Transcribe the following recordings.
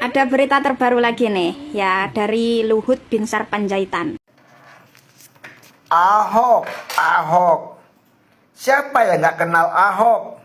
Ada berita terbaru lagi nih, ya dari Luhut Binsar Panjaitan. Ahok, Ahok. Siapa yang nggak kenal Ahok?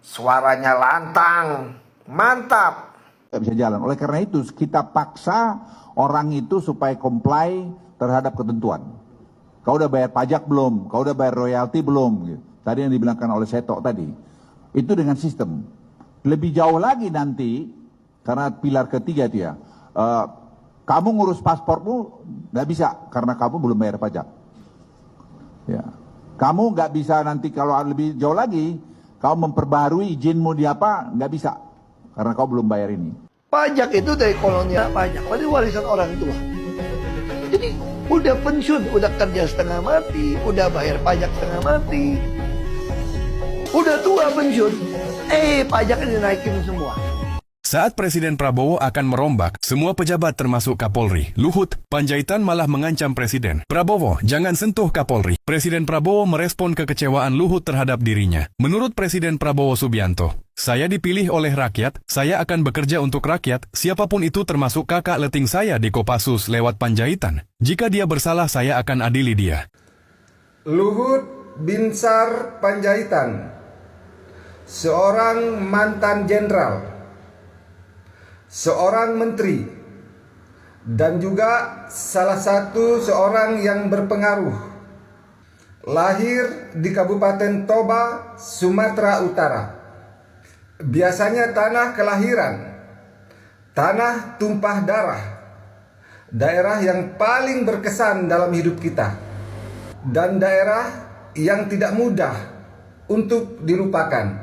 Suaranya lantang, mantap. Nggak bisa jalan. Oleh karena itu kita paksa orang itu supaya comply terhadap ketentuan. Kau udah bayar pajak belum? Kau udah bayar royalti belum? Gitu. Tadi yang dibilangkan oleh Seto tadi. Itu dengan sistem. Lebih jauh lagi nanti, karena pilar ketiga dia, kamu ngurus paspormu nggak bisa karena kamu belum bayar pajak. Ya. Kamu nggak bisa nanti kalau lebih jauh lagi, kau memperbarui izinmu di apa, nggak bisa karena kau belum bayar ini. Pajak itu dari kolonial pajak, berarti warisan orang tua. Jadi udah pensiun, udah kerja setengah mati, udah bayar pajak setengah mati, udah tua pensiun, pajaknya dinaikin semua. Saat Presiden Prabowo akan merombak semua pejabat termasuk Kapolri, Luhut Panjaitan malah mengancam Presiden. Prabowo, jangan sentuh Kapolri. Presiden Prabowo merespon kekecewaan Luhut terhadap dirinya. Menurut Presiden Prabowo Subianto, saya dipilih oleh rakyat, saya akan bekerja untuk rakyat, siapapun itu termasuk kakak leting saya di Kopassus lewat Panjaitan. Jika dia bersalah, saya akan adili dia. Luhut Binsar Panjaitan, seorang mantan jenderal, seorang menteri, dan juga salah satu seorang yang berpengaruh. Lahir di Kabupaten Toba, Sumatera Utara. Biasanya tanah kelahiran, tanah tumpah darah, daerah yang paling berkesan dalam hidup kita, dan daerah yang tidak mudah untuk dilupakan.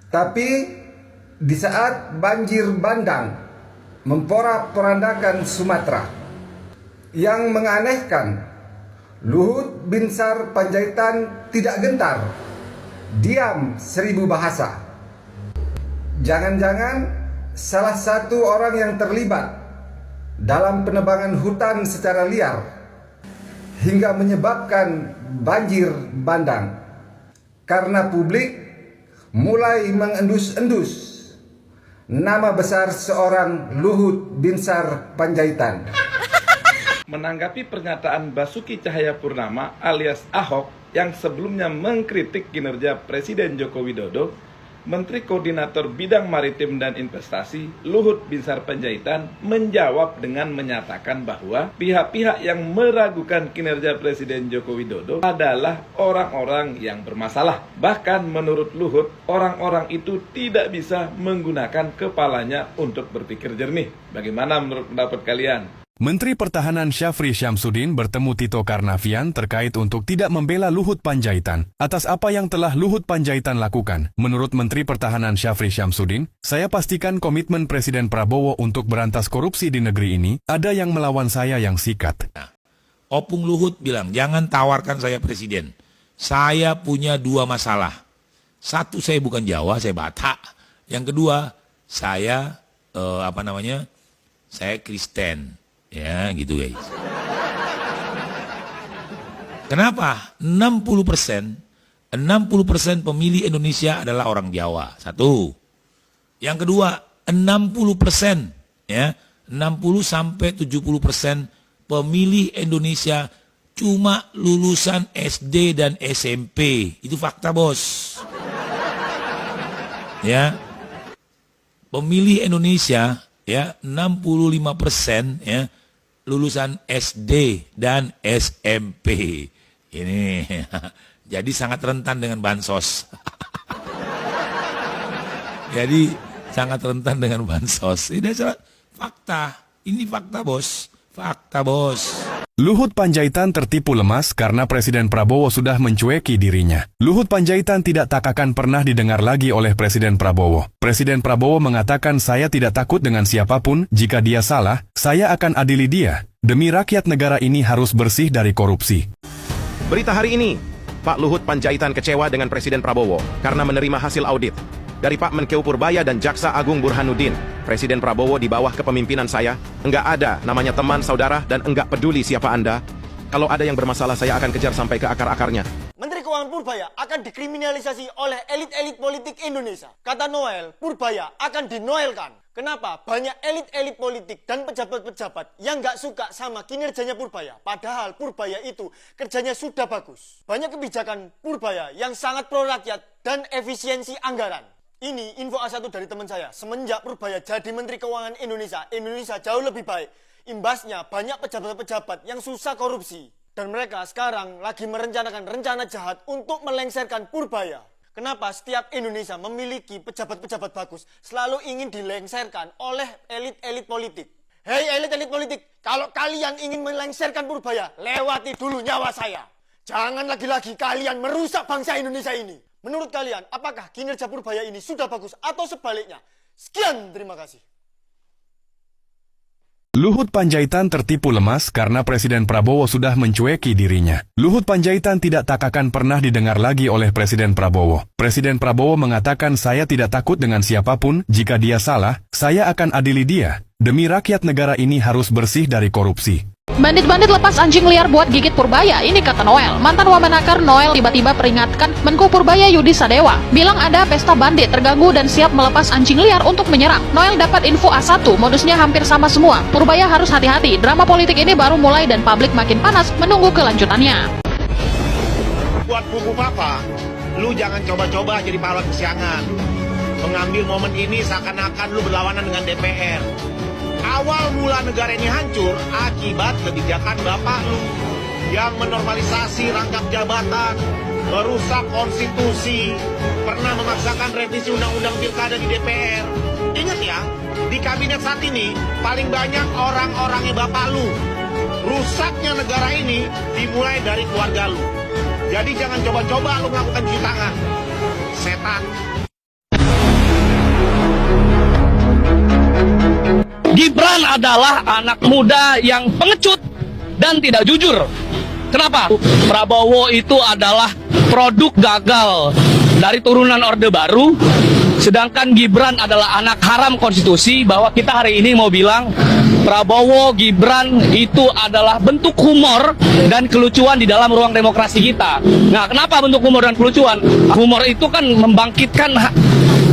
Tapi di saat banjir bandang memporak-porandakan Sumatera, yang menganehkan, Luhut Binsar Panjaitan tidak gentar, diam 1000 bahasa. Jangan-jangan salah satu orang yang terlibat dalam penebangan hutan secara liar hingga menyebabkan banjir bandang. Karena publik mulai mengendus-endus nama besar seorang Luhut Binsar Panjaitan. Menanggapi pernyataan Basuki Cahayapurnama alias Ahok yang sebelumnya mengkritik kinerja Presiden Joko Widodo, Menteri Koordinator Bidang Maritim dan Investasi Luhut Binsar Panjaitan menjawab dengan menyatakan bahwa pihak-pihak yang meragukan kinerja Presiden Joko Widodo adalah orang-orang yang bermasalah. Bahkan menurut Luhut, orang-orang itu tidak bisa menggunakan kepalanya untuk berpikir jernih. Bagaimana menurut pendapat kalian? Menteri Pertahanan Syafri Syamsuddin bertemu Tito Karnavian terkait untuk tidak membela Luhut Panjaitan atas apa yang telah Luhut Panjaitan lakukan. Menurut Menteri Pertahanan Syafri Syamsuddin, saya pastikan komitmen Presiden Prabowo untuk berantas korupsi di negeri ini, ada yang melawan saya yang sikat. Opung Luhut bilang, jangan tawarkan saya presiden. Saya punya 2 masalah. Satu, saya bukan Jawa, saya Batak. Yang kedua, saya saya Kristen. Ya gitu guys. Kenapa? 60% pemilih Indonesia adalah orang Jawa. Satu. Yang kedua, 60%, ya, 60 sampai 70% pemilih Indonesia cuma lulusan SD dan SMP. Itu fakta, Bos. Ya. Pemilih Indonesia, ya, 65%, ya, lulusan SD dan SMP. Ini jadi sangat rentan dengan bansos. Jadi sangat rentan dengan bansos. Ini fakta. Ini fakta, Bos. Fakta, Bos. Luhut Panjaitan tertipu lemas karena Presiden Prabowo sudah mencueki dirinya. Luhut Panjaitan tidak akan pernah didengar lagi oleh Presiden Prabowo. Presiden Prabowo mengatakan saya tidak takut dengan siapapun, jika dia salah, saya akan adili dia. Demi rakyat negara ini harus bersih dari korupsi. Berita hari ini, Pak Luhut Panjaitan kecewa dengan Presiden Prabowo karena menerima hasil audit dari Pak Menkeu Purbaya dan Jaksa Agung Burhanuddin. Presiden Prabowo di bawah kepemimpinan saya, enggak ada namanya teman, saudara, dan enggak peduli siapa Anda. Kalau ada yang bermasalah, saya akan kejar sampai ke akar-akarnya. Menteri Keuangan Purbaya akan dikriminalisasi oleh elit-elit politik Indonesia. Kata Noel, Purbaya akan dinoelkan. Kenapa? Banyak elit-elit politik dan pejabat-pejabat yang nggak suka sama kinerjanya Purbaya. Padahal Purbaya itu kerjanya sudah bagus. Banyak kebijakan Purbaya yang sangat pro rakyat dan efisiensi anggaran. Ini info A1 dari teman saya. Semenjak Purbaya jadi Menteri Keuangan Indonesia, Indonesia jauh lebih baik. Imbasnya banyak pejabat-pejabat yang susah korupsi. Dan mereka sekarang lagi merencanakan rencana jahat untuk melengsarkan Purbaya. Kenapa setiap Indonesia memiliki pejabat-pejabat bagus selalu ingin dilengsarkan oleh elit-elit politik? Hei elit-elit politik, kalau kalian ingin melengsarkan Purbaya, lewati dulu nyawa saya. Jangan lagi-lagi kalian merusak bangsa Indonesia ini. Menurut kalian, apakah kinerja Purbaya ini sudah bagus atau sebaliknya? Sekian, terima kasih. Luhut Panjaitan tertipu lemas karena Presiden Prabowo sudah mencueki dirinya. Luhut Panjaitan tidak tak akan pernah didengar lagi oleh Presiden Prabowo. Presiden Prabowo mengatakan saya tidak takut dengan siapapun, jika dia salah, saya akan adili dia. Demi rakyat negara ini harus bersih dari korupsi. Bandit-bandit lepas anjing liar buat gigit Purbaya, ini kata Noel. Mantan Wamenakar Noel tiba-tiba peringatkan Menko Purbaya Yudi Sadewa. Bilang ada pesta bandit terganggu dan siap melepas anjing liar untuk menyerang. Noel dapat info A1, modusnya hampir sama semua. Purbaya harus hati-hati, drama politik ini baru mulai dan publik makin panas menunggu kelanjutannya. Buat buku papa, lu jangan coba-coba jadi pahlawan kesiangan. Mengambil momen ini seakan-akan lu berlawanan dengan DPR. Awal mula negara ini hancur akibat kebijakan bapak lu yang menormalisasi rangkap jabatan, merusak konstitusi, pernah memaksakan revisi undang-undang pilkada di DPR. Ingat ya, di kabinet saat ini paling banyak orang-orangnya bapak lu. Rusaknya negara ini dimulai dari keluarga lu. Jadi jangan coba-coba lu melakukan cuci tangan. Setan. Gibran adalah anak muda yang pengecut dan tidak jujur. Kenapa? Prabowo itu adalah produk gagal dari turunan Orde Baru, sedangkan Gibran adalah anak haram konstitusi. Bahwa kita hari ini mau bilang Prabowo, Gibran itu adalah bentuk humor dan kelucuan di dalam ruang demokrasi kita. Nah, kenapa bentuk humor dan kelucuan? Humor itu kan membangkitkan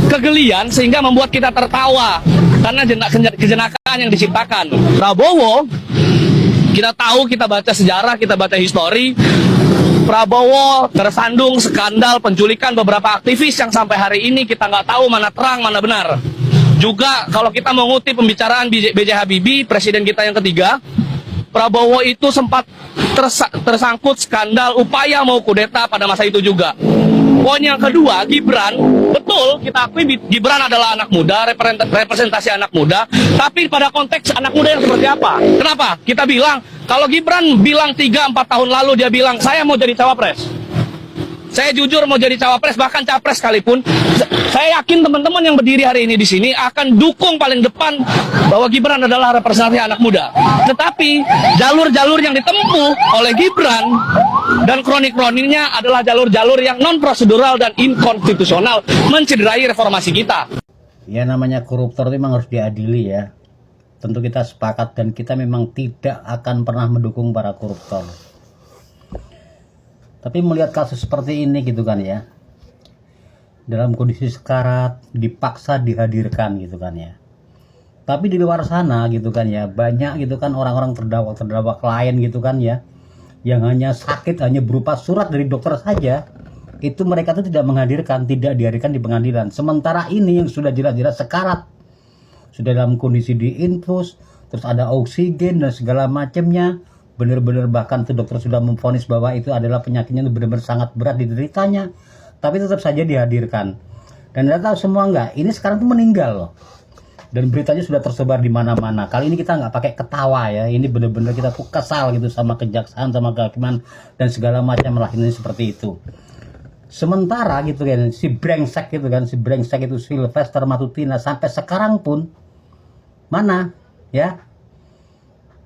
kegelian sehingga membuat kita tertawa karena kejenakaan yang diciptakan. Prabowo, kita tahu, kita baca sejarah, kita baca histori, Prabowo tersandung skandal penculikan beberapa aktivis yang sampai hari ini kita nggak tahu mana terang mana benar. Juga kalau kita mengutip pembicaraan B.J. Habibie, presiden kita yang ketiga, Prabowo itu sempat tersangkut skandal upaya mau kudeta pada masa itu juga. Poin yang kedua, Gibran, betul kita akui Gibran adalah anak muda, representasi anak muda, tapi pada konteks anak muda yang seperti apa? Kenapa? Kita bilang, kalau Gibran bilang 3-4 tahun lalu dia bilang, saya mau jadi cawapres. Saya jujur mau jadi cawapres, bahkan capres sekalipun. Saya yakin teman-teman yang berdiri hari ini di sini akan dukung paling depan bahwa Gibran adalah representasi anak muda. Tetapi jalur-jalur yang ditempuh oleh Gibran dan kronik-kroniknya adalah jalur-jalur yang non-prosedural dan inkonstitusional, mencederai reformasi kita. Ya, namanya koruptor itu memang harus diadili ya. Tentu kita sepakat dan kita memang tidak akan pernah mendukung para koruptor. Tapi melihat kasus seperti ini gitu kan ya, dalam kondisi sekarat, dipaksa dihadirkan gitu kan ya. Tapi di luar sana gitu kan ya, banyak gitu kan orang-orang terdakwa klien gitu kan ya, yang hanya sakit hanya berupa surat dari dokter saja, itu mereka tuh tidak menghadirkan, tidak dihadirkan di pengadilan. Sementara ini yang sudah jelas-jelas sekarat, sudah dalam kondisi diinfus, terus ada oksigen dan segala macamnya. Benar-benar bahkan tuh dokter sudah memvonis bahwa itu adalah penyakitnya itu benar-benar sangat berat dideritanya, tapi tetap saja dihadirkan. Dan Anda tahu semua nggak? Ini sekarang tuh meninggal loh. Dan beritanya sudah tersebar di mana-mana. Kali ini kita nggak pakai ketawa ya. Ini benar-benar kita tuh kesal gitu sama kejaksaan, sama kehakiman dan segala macam lah ini seperti itu. Sementara gitu kan si brengsek itu Sylvester Matutina sampai sekarang pun mana ya?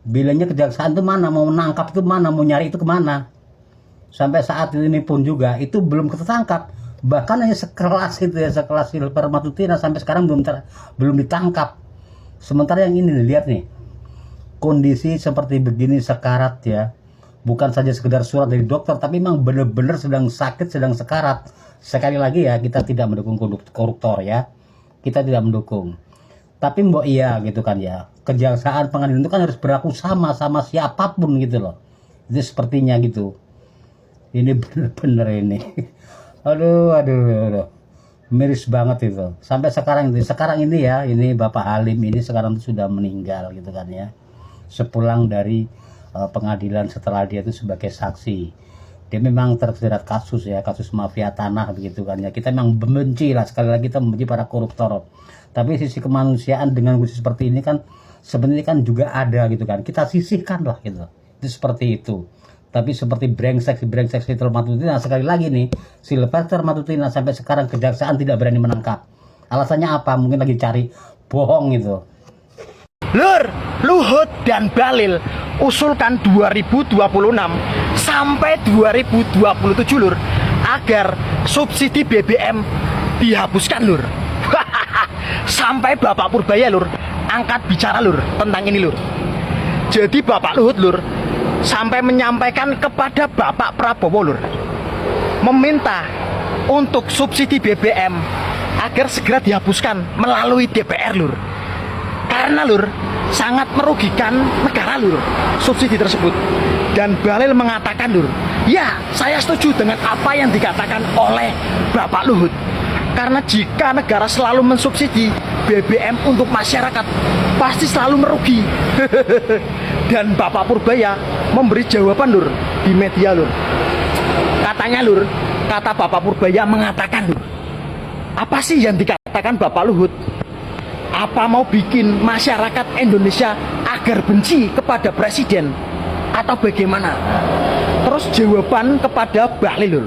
Bilangnya kejaksaan itu mana, mau menangkap itu mana, mau nyari itu kemana. Sampai saat ini pun juga itu belum ketangkap. Bahkan hanya sekelas itu ya, sekelas Sylvester Matutina sampai sekarang belum ditangkap. Sementara yang ini lihat nih, kondisi seperti begini sekarat ya, bukan saja sekedar surat dari dokter, tapi memang benar-benar sedang sakit, sedang sekarat. Sekali lagi ya, kita tidak mendukung koruptor ya, kita tidak mendukung. Tapi mbok iya gitu kan ya, kejaksaan pengadilan itu kan harus berlaku sama siapapun gitu loh. Itu sepertinya gitu. Ini bener-bener ini. Aduh. Miris banget itu. Sampai sekarang ini ya, ini Bapak Halim ini sekarang itu sudah meninggal gitu kan ya. Sepulang dari pengadilan setelah dia itu sebagai saksi. Dia memang terjerat kasus ya, kasus mafia tanah begitu kan ya. Kita memang membenci lah, sekali lagi kita membenci para koruptor. Tapi sisi kemanusiaan dengan kondisi seperti ini kan sebenarnya kan juga ada gitu kan. Kita sisihkan lah gitu. Itu seperti itu. Tapi seperti brengsek Silver Matutina, sekali lagi nih, Silvester Matutina sampai sekarang kejaksaan tidak berani menangkap. Alasannya apa? Mungkin lagi cari bohong gitu. Lur, Luhut dan Bahlil usulkan 2026 sampai 2027 lur, agar subsidi BBM dihapuskan lur. Sampai Bapak Purbaya lur angkat bicara lur tentang ini lur. Jadi Bapak Luhut lur sampai menyampaikan kepada Bapak Prabowo lur, meminta untuk subsidi BBM agar segera dihapuskan melalui DPR lur. Karena lur sangat merugikan negara lur subsidi tersebut. Dan Bahlil mengatakan lur, ya saya setuju dengan apa yang dikatakan oleh Bapak Luhut. Karena jika negara selalu mensubsidi BBM untuk masyarakat, pasti selalu merugi. Dan Bapak Purbaya memberi jawaban lur di media lur. Katanya lur, kata Bapak Purbaya mengatakan lur, apa sih yang dikatakan Bapak Luhut? Apa mau bikin masyarakat Indonesia agar benci kepada presiden atau bagaimana? Terus jawaban kepada Bahlil lur,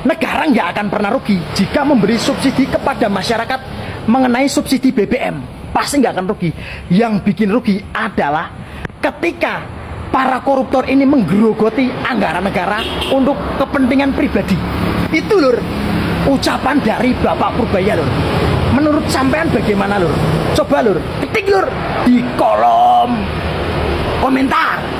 negara nggak akan pernah rugi jika memberi subsidi kepada masyarakat mengenai subsidi BBM. Pasti nggak akan rugi. Yang bikin rugi adalah ketika para koruptor ini menggerogoti anggaran negara untuk kepentingan pribadi. Itu lur ucapan dari Bapak Purbaya lur. Menurut sampean bagaimana lur? Coba lur ketik lur di kolom komentar.